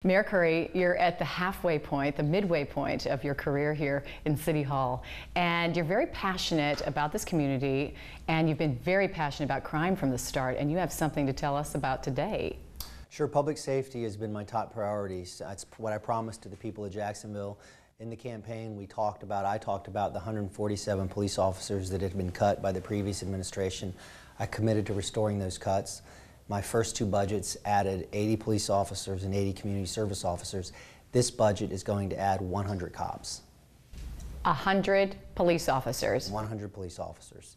Mayor Curry, you're at the halfway point, the midway point of your career here in City Hall, and you're very passionate about this community, and you've been very passionate about crime from the start, and you have something to tell us about today. Sure, public safety has been my top priority. That's what I promised to the people of Jacksonville. In the campaign, I talked about the 147 police officers that had been cut by the previous administration. I committed to restoring those cuts. My first two budgets added 80 police officers and 80 community service officers. This budget is going to add 100 cops. 100 police officers. 100 police officers.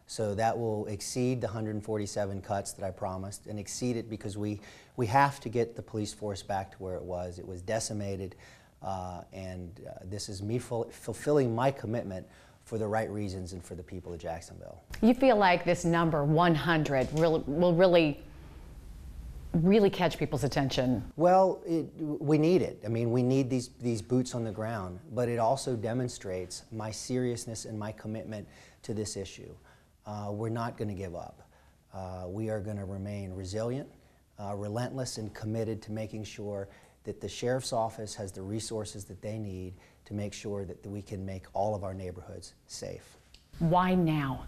So that will exceed the 147 cuts that I promised, and exceed it because we have to get the police force back to where it was. It was decimated, and this is me fulfilling my commitment for the right reasons and for the people of Jacksonville. You feel like this number 100 will really catch people's attention? Well, we need it. I mean, we need these boots on the ground, but it also demonstrates my seriousness and my commitment to this issue. We're not going to give up. We are going to remain resilient, relentless, and committed to making sure that the Sheriff's Office has the resources that they need to make sure that we can make all of our neighborhoods safe. Why now?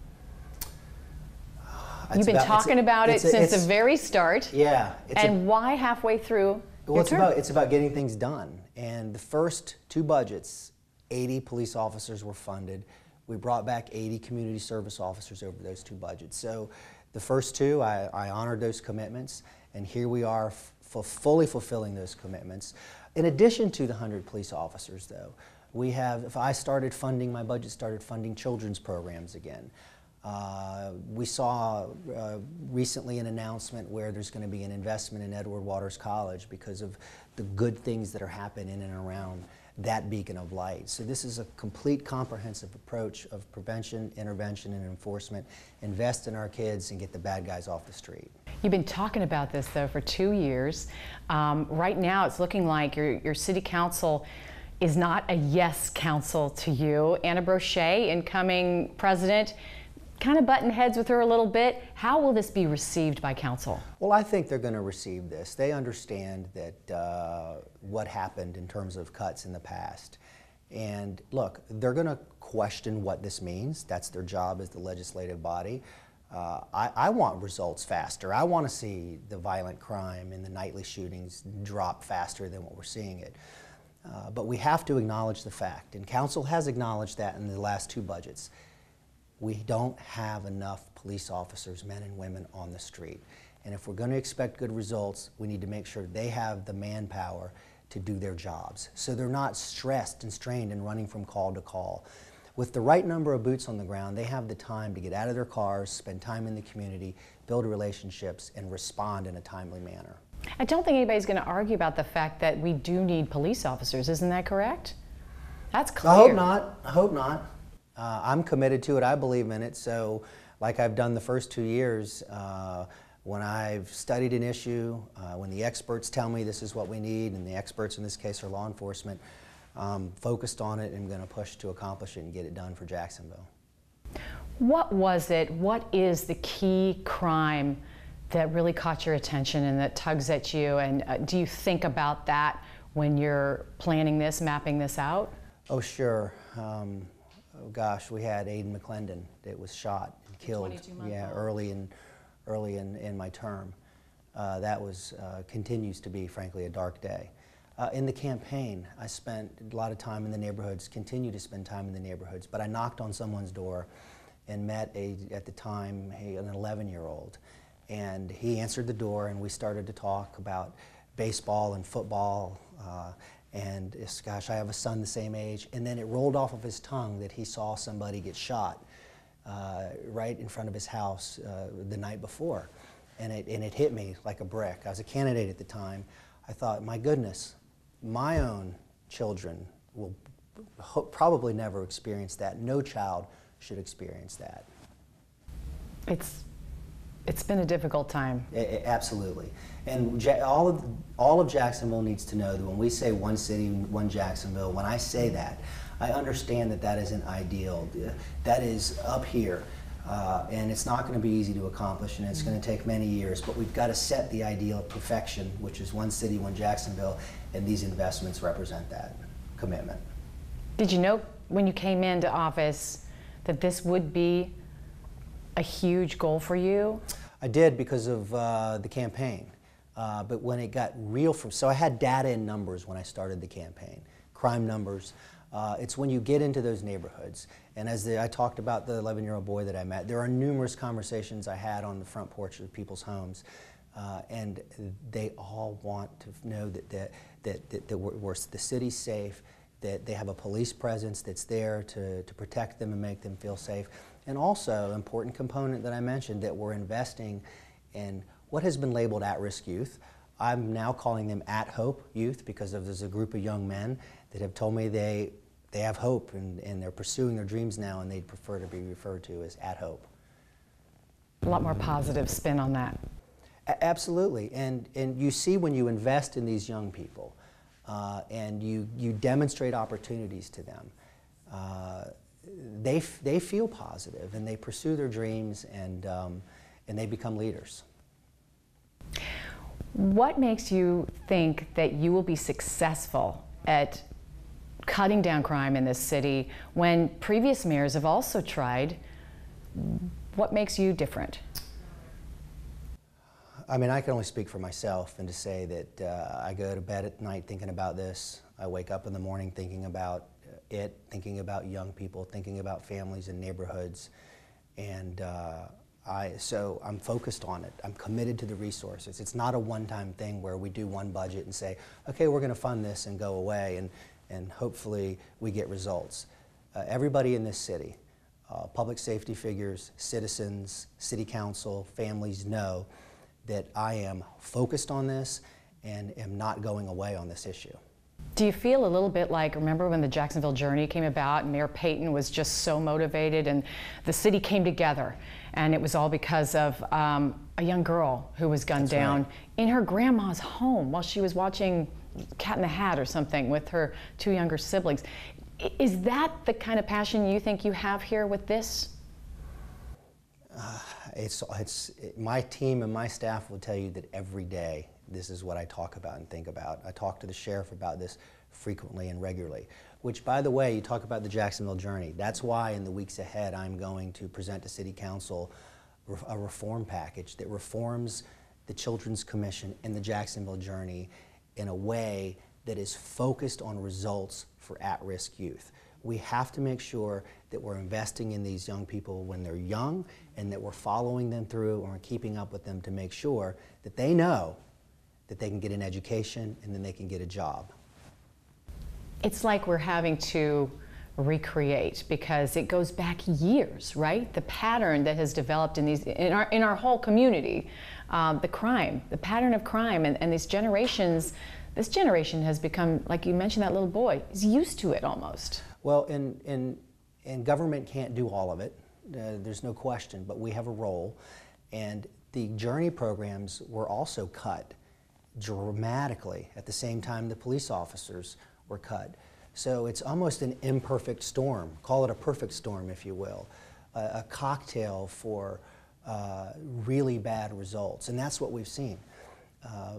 You've been talking about it since the very start. Yeah. And why halfway through your term? It's about getting things done. And the first two budgets, 80 police officers were funded. We brought back 80 community service officers over those two budgets. So the first two, I honored those commitments, and here we are fully fulfilling those commitments. In addition to the 100 police officers, though, my budget started funding children's programs again. We saw recently an announcement where there's going to be an investment in Edward Waters College because of the good things that are happening in and around that beacon of light. So this is a complete comprehensive approach of prevention, intervention, and enforcement. Invest in our kids and get the bad guys off the street. You've been talking about this, though, for 2 years. Right now, it's looking like your city council is not a yes council to you. Anna Brochet, incoming president, kind of button heads with her a little bit. How will this be received by council? Well, I think they're going to receive this. They understand that what happened in terms of cuts in the past. And look, they're going to question what this means. That's their job as the legislative body. I want results faster. I want to see the violent crime and the nightly shootings drop faster than what we're seeing it. But we have to acknowledge the fact, and council has acknowledged that in the last two budgets. We don't have enough police officers, men and women, on the street. And if we're going to expect good results, we need to make sure they have the manpower to do their jobs, so they're not stressed and strained and running from call to call. With the right number of boots on the ground, they have the time to get out of their cars, spend time in the community, build relationships, and respond in a timely manner. I don't think anybody's going to argue about the fact that we do need police officers. Isn't that correct? That's clear. I hope not. I hope not. I'm committed to it. I believe in it. So, like I've done the first 2 years, when I've studied an issue, when the experts tell me this is what we need, and the experts in this case are law enforcement, focused on it and going to push to accomplish it and get it done for Jacksonville. What was it? What is the key crime that really caught your attention and that tugs at you? And do you think about that when you're planning this, mapping this out? Oh, sure. Oh gosh, we had Aiden McClendon that was shot and killed. Early in my term. That was continues to be, frankly, a dark day. In the campaign, I spent a lot of time in the neighborhoods, continue to spend time in the neighborhoods, but I knocked on someone's door and met at the time an 11-year-old, and he answered the door, and we started to talk about baseball and football. And gosh, I have a son the same age, and then it rolled off of his tongue that he saw somebody get shot right in front of his house the night before, and it hit me like a brick. I was a candidate at the time. I thought, my goodness, my own children will probably never experience that. No child should experience that. It's been a difficult time. Absolutely. And all of Jacksonville needs to know that when we say one city, one Jacksonville, when I say that, I understand that that isn't ideal. That is up here. And it's not going to be easy to accomplish, and it's going to take many years, but we've got to set the ideal of perfection, which is one city, one Jacksonville, and these investments represent that commitment. Did you know when you came into office that this would be a huge goal for you? I did, because of the campaign. But when it got real, so I had data and numbers when I started the campaign, crime numbers. It's when you get into those neighborhoods, and as I talked about the 11-year-old boy that I met, there are numerous conversations I had on the front porch of people's homes, and they all want to know that the city's safe, that they have a police presence that's there to protect them and make them feel safe. And also, an important component that I mentioned, that we're investing in what has been labeled at-risk youth. I'm now calling them at-hope youth, because there's a group of young men that have told me they have hope, and they're pursuing their dreams now, and they'd prefer to be referred to as at-hope. A lot more positive spin on that. Absolutely, and you see when you invest in these young people, and you demonstrate opportunities to them, they feel positive, and they pursue their dreams, and they become leaders. What makes you think that you will be successful at cutting down crime in this city when previous mayors have also tried? What makes you different? I mean, I can only speak for myself, and to say that I go to bed at night thinking about this. I wake up in the morning thinking about it, thinking about young people, thinking about families and neighborhoods, and so I'm focused on it. I'm committed to the resources. It's not a one-time thing where we do one budget and say, okay, we're going to fund this and go away, and hopefully we get results. Everybody in this city, public safety figures, citizens, city council, families know that I am focused on this and am not going away on this issue. Do you feel a little bit like, remember when the Jacksonville Journey came about and Mayor Payton was just so motivated and the city came together, and it was all because of a young girl who was gunned down in her grandma's home while she was watching Cat in the Hat or something with her two younger siblings. Is that the kind of passion you think you have here with this? My team and my staff will tell you that every day this is what I talk about and think about. I talk to the sheriff about this frequently and regularly, which, by the way, you talk about the Jacksonville Journey. That's why in the weeks ahead I'm going to present to City Council a reform package that reforms the Children's Commission and the Jacksonville Journey in a way that is focused on results for at-risk youth. We have to make sure that we're investing in these young people when they're young, and that we're following them through and we're keeping up with them to make sure that they know that they can get an education and then they can get a job. It's like we're having to recreate, because it goes back years, right? The pattern that has developed in our whole community, the pattern of crime, and these generations. This generation has become, like you mentioned, that little boy is used to it almost. Well, and government can't do all of it. There's no question, but we have a role, and the Journey programs were also cut dramatically at the same time the police officers were cut. So it's almost an imperfect storm. Call it a perfect storm, if you will, a cocktail for really bad results, and that's what we've seen.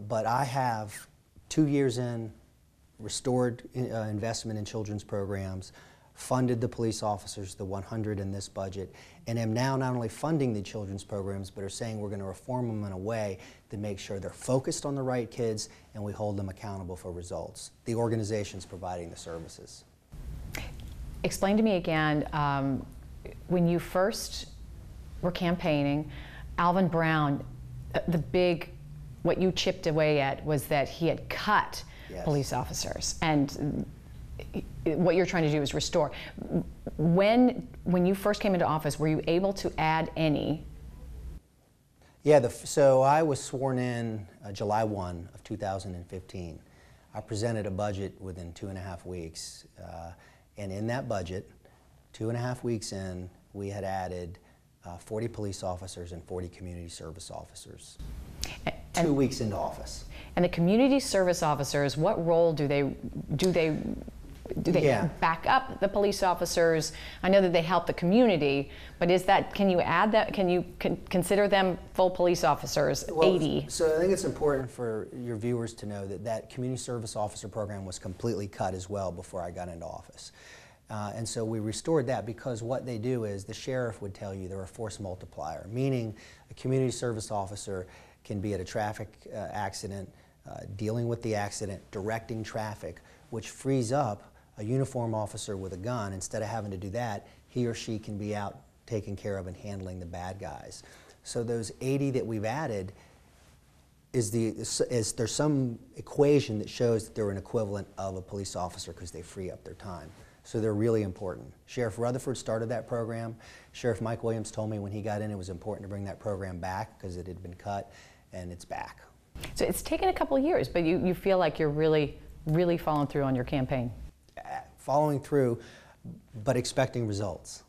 But I have 2 years in, restored investment in children's programs, funded the police officers, the 100 in this budget, and am now not only funding the children's programs, but are saying we're going to reform them in a way to make sure they're focused on the right kids and we hold them accountable for results. The organization's providing the services. Explain to me again, when you first were campaigning, Alvin Brown, what you chipped away at was that he had cut police officers, and what you're trying to do is restore. When you first came into office, were you able to add any? Yeah, so I was sworn in July 1 of 2015. I presented a budget within 2.5 weeks, and in that budget, 2.5 weeks in, we had added 40 police officers and 40 community service officers. 2 weeks into office. And the community service officers, what role do they Do they back up the police officers? I know that they help the community, but can you add that? Can you consider them full police officers, well, 80? So I think it's important for your viewers to know that community service officer program was completely cut as well before I got into office. And so we restored that because what they do is the sheriff would tell you they're a force multiplier, meaning a community service officer can be at a traffic accident, dealing with the accident, directing traffic, which frees up a uniform officer with a gun. Instead of having to do that, he or she can be out taking care of and handling the bad guys. So those 80 that we've added, there's some equation that shows that they're an equivalent of a police officer because they free up their time. So they're really important. Sheriff Rutherford started that program. Sheriff Mike Williams told me when he got in it was important to bring that program back because it had been cut, and it's back. So it's taken a couple of years, but you feel like you're really following through on your campaign. Following through, but expecting results.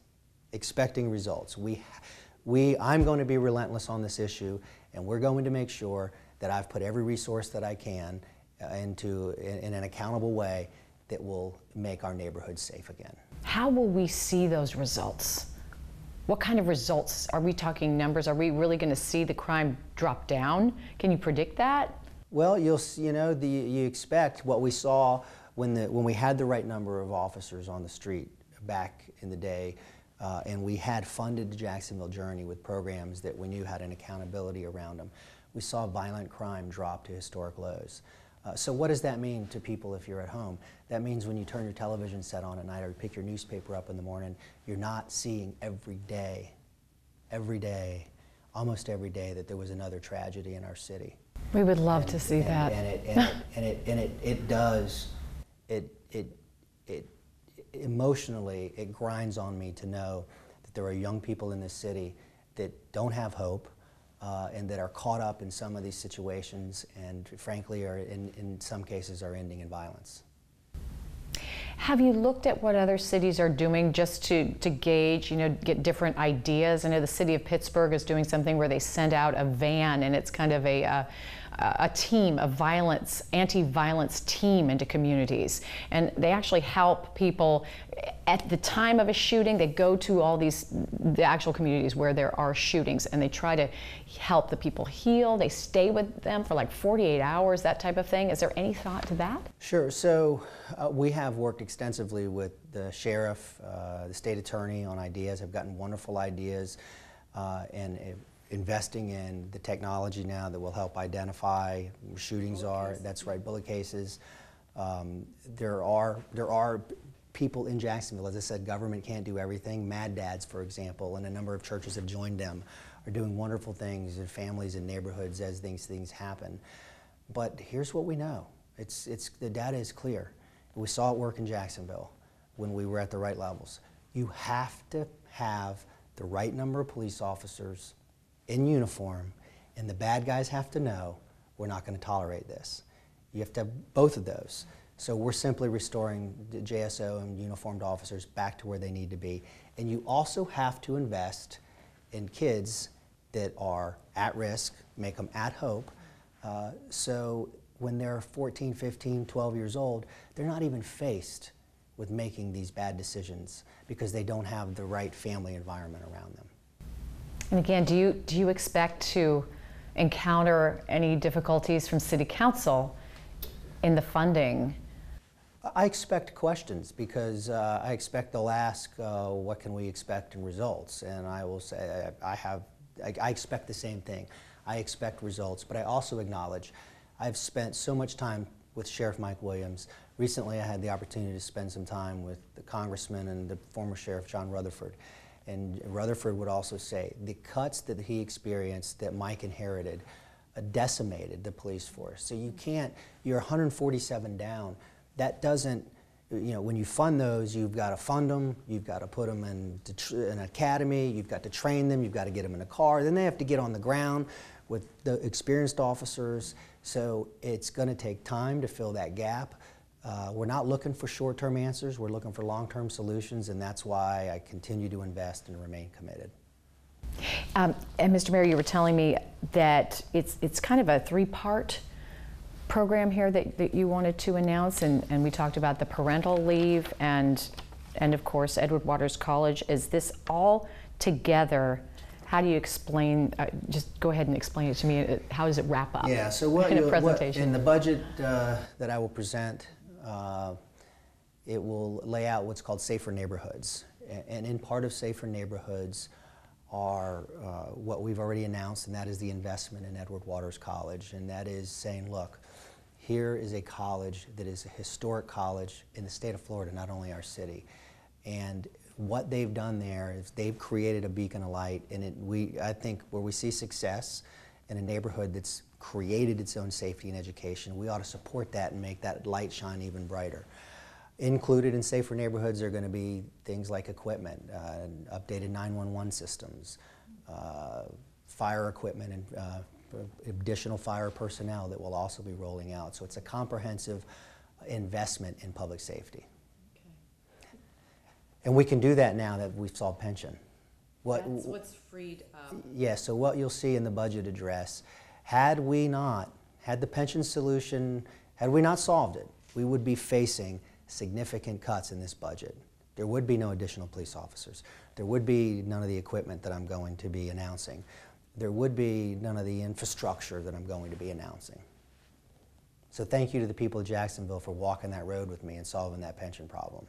Expecting results. I'm going to be relentless on this issue, and we're going to make sure that I've put every resource that I can in an accountable way that will make our neighborhoods safe again. How will we see those results? What kind of results? Are we talking numbers? Are we really going to see the crime drop down? Can you predict that? Well, you expect what we saw when we had the right number of officers on the street back in the day, and we had funded the Jacksonville Journey with programs that we knew had an accountability around them. We saw violent crime drop to historic lows. So what does that mean to people if you're at home? That means when you turn your television set on at night or you pick your newspaper up in the morning, you're not seeing every day, almost every day, that there was another tragedy in our city. We would love to see that. It emotionally, it grinds on me to know that there are young people in this city that don't have hope, and that are caught up in some of these situations, and frankly are in some cases are ending in violence. Have you looked at what other cities are doing just to gauge, get different ideas? I know the city of Pittsburgh is doing something where they send out a van, and it's kind of a team, anti-violence team into communities. And they actually help people at the time of a shooting. They go to all the actual communities where there are shootings, and they try to help the people heal. They stay with them for like 48 hours, that type of thing. Is there any thought to that? Sure. So we have worked extensively with the sheriff, the state attorney on ideas. I've gotten wonderful ideas, and investing in the technology now that will help identify where shootings are. That's right, bullet cases. There are people in Jacksonville. As I said, government can't do everything. Mad Dads, for example, and a number of churches have joined them, are doing wonderful things in families and neighborhoods as these things happen. But here's what we know. The data is clear. We saw it work in Jacksonville when we were at the right levels. You have to have the right number of police officers in uniform, and the bad guys have to know we're not going to tolerate this. You have to have both of those. So we're simply restoring the JSO and uniformed officers back to where they need to be. And you also have to invest in kids that are at risk, make them at hope, so when they're 14, 15, 12 years old, they're not even faced with making these bad decisions because they don't have the right family environment around them. And again, do you expect to encounter any difficulties from City Council in the funding? I expect questions because I expect they'll ask, what can we expect in results? And I will say, I expect the same thing. I expect results, but I also acknowledge I've spent so much time with Sheriff Mike Williams. Recently I had the opportunity to spend some time with the Congressman and the former Sheriff John Rutherford. And Rutherford would also say the cuts that he experienced that Mike inherited decimated the police force. So you're 147 down. That doesn't, when you fund those, you've got to fund them, you've got to put them in an academy, you've got to train them, you've got to get them in a car, then they have to get on the ground with the experienced officers. So it's going to take time to fill that gap. We're not looking for short-term answers, we're looking for long-term solutions, and that's why I continue to invest and remain committed. And Mr. Mayor, you were telling me that it's kind of a three-part program here that you wanted to announce, and we talked about the parental leave and of course Edward Waters College. Is this all together? How do you explain? Just go ahead and explain it to me. How does it wrap up? Yeah. So what, in a presentation? in the budget that I will present, it will lay out what's called safer neighborhoods, and in part of safer neighborhoods are what we've already announced, and that is the investment in Edward Waters College, and that is saying, look, here is a college that is a historic college in the state of Florida, not only our city. And what they've done there is they've created a beacon of light, and I think where we see success in a neighborhood that's created its own safety and education, we ought to support that and make that light shine even brighter. Included in safer neighborhoods are going to be things like equipment, updated 911 systems, fire equipment, and additional fire personnel that will also be rolling out. So it's a comprehensive investment in public safety. Okay. And we can do that now that we've solved pension. That's what's freed up. Yeah, so what you'll see in the budget address, had the pension solution, had we not solved it, we would be facing significant cuts in this budget. There would be no additional police officers. There would be none of the equipment that I'm going to be announcing. There would be none of the infrastructure that I'm going to be announcing. So thank you to the people of Jacksonville for walking that road with me and solving that pension problem.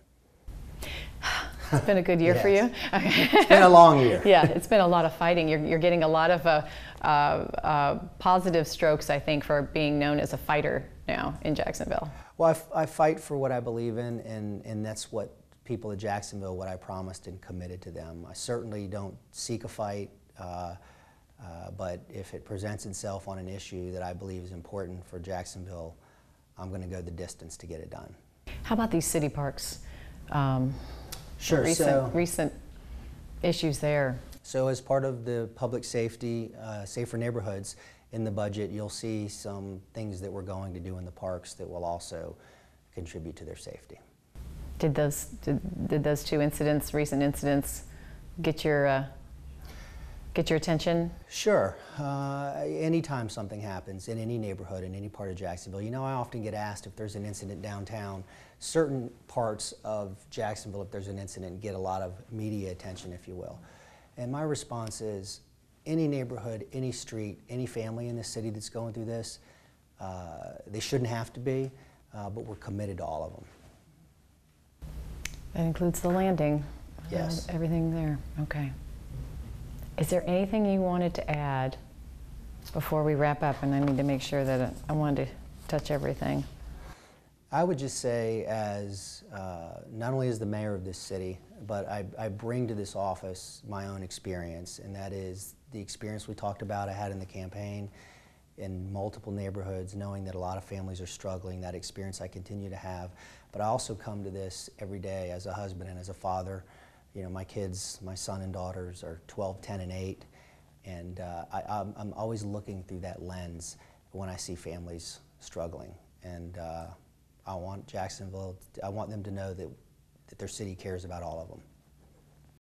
It's been a good year for you? It's been a long year. Yeah, it's been a lot of fighting. You're getting a lot of positive strokes, I think, for being known as a fighter now in Jacksonville. Well, I fight for what I believe in, and that's what people of Jacksonville, what I promised and committed to them. I certainly don't seek a fight, but if it presents itself on an issue that I believe is important for Jacksonville, I'm going to go the distance to get it done. How about these city parks? Sure. Recent issues there. So as part of the public safety, safer neighborhoods, in the budget, you'll see some things that we're going to do in the parks that will also contribute to their safety. Did those two incidents, recent incidents, get your attention? Sure. Anytime something happens in any neighborhood, in any part of Jacksonville, you know, I often get asked if there's an incident downtown. Certain parts of Jacksonville, if there's an incident, get a lot of media attention, if you will. And my response is, any neighborhood, any street, any family in the city that's going through this, they shouldn't have to be, but we're committed to all of them. That includes the landing. Yes. Everything there. Okay. Is there anything you wanted to add before we wrap up? And I need to make sure that I wanted to touch everything. I would just say, as not only as the mayor of this city, but I bring to this office my own experience, and that is the experience we talked about I had in the campaign in multiple neighborhoods, knowing that a lot of families are struggling, that experience I continue to have. But I also come to this every day as a husband and as a father. You know, my kids, my son and daughters are 12, 10, and 8, and I'm always looking through that lens when I see families struggling. And I want Jacksonville, I want them to know that their city cares about all of them.